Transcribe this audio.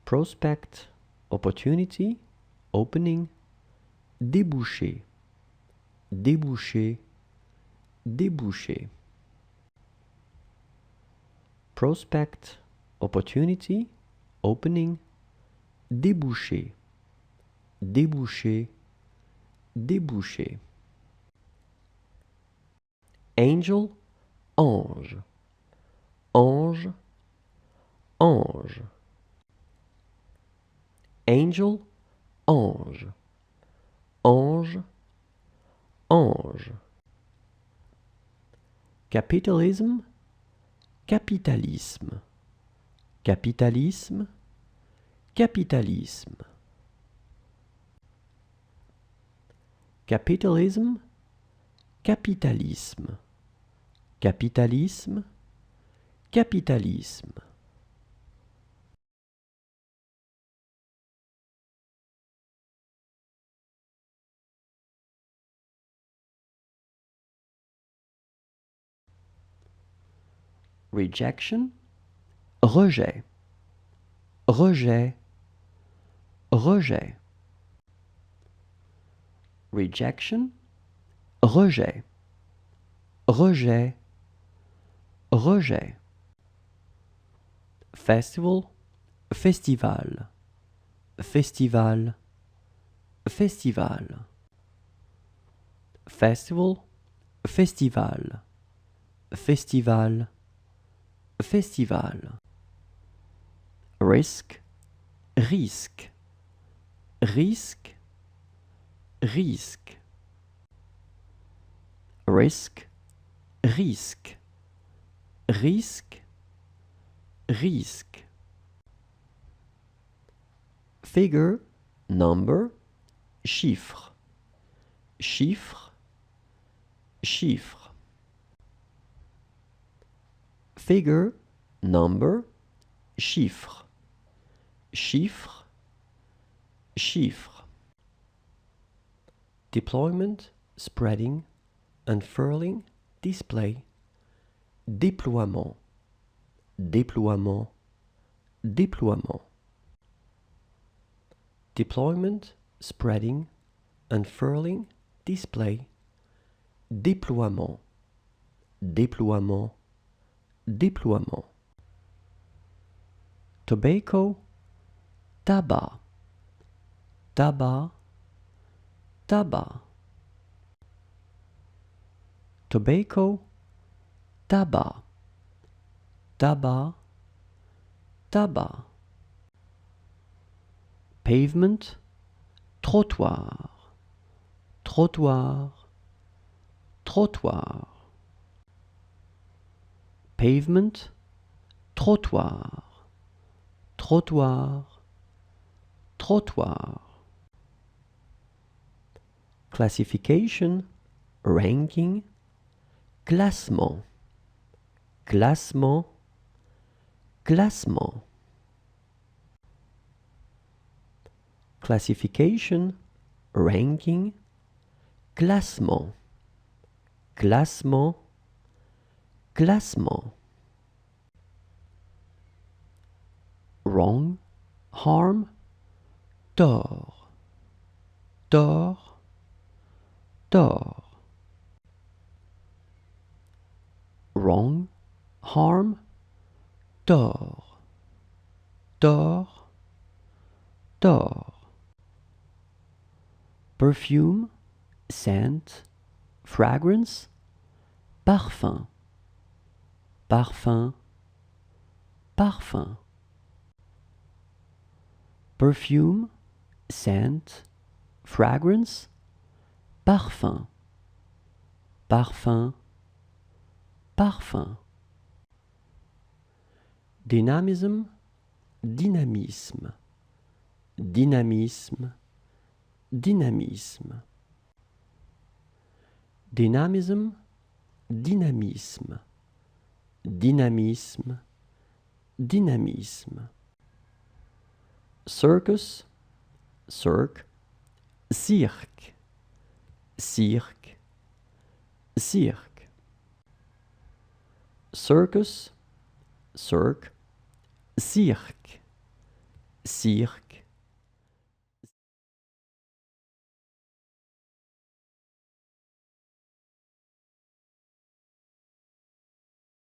prospect, opportunity, opening, débouché, débouché, débouché. Prospect, opportunity, opening, débouché, débouché, débouché. Angel, ange, ange, ange. Angel, ange, ange, ange. Capitalism, capitalisme, capitalisme, capitalisme. Capitalism, capitalisme, capitalisme, capitalisme. Rejection, rejet, rejet, rejet. Rejection, rejet, rejet, rejet. Festival, festival, festival, festival. Festival, festival, festival, festival. Risk, risque, risque, risque. Risk, risque, risque, risque. Figure, number, chiffre, chiffre, chiffre. Figure, number, chiffre, chiffre, chiffre. Deployment, spreading, unfurling, display. Déploiement, déploiement, déploiement. Deployment, spreading, unfurling, display. Déploiement, déploiement, déploiement. Tobacco, tabac, tabac, tabac. Tobacco, tabac, tabac, tabac. Pavement, trottoir, trottoir, trottoir. Pavement, trottoir, trottoir, trottoir. Classification, ranking, classement, classement, classement. Classification, ranking, classement, classement, classement. Wrong, harm, tort, tort, tort. Wrong, harm, tort, tort, tort. Perfume, scent, fragrance, parfum, parfum, parfum. Perfume, scent, fragrance, parfum, parfum, parfum. Dynamism, dynamisme, dynamisme, dynamisme. Dynamism, dynamisme, dynamisme, dynamisme. Circus, cirque, cirque, cirque, cirque. Circus, cirque, cirque, cirque,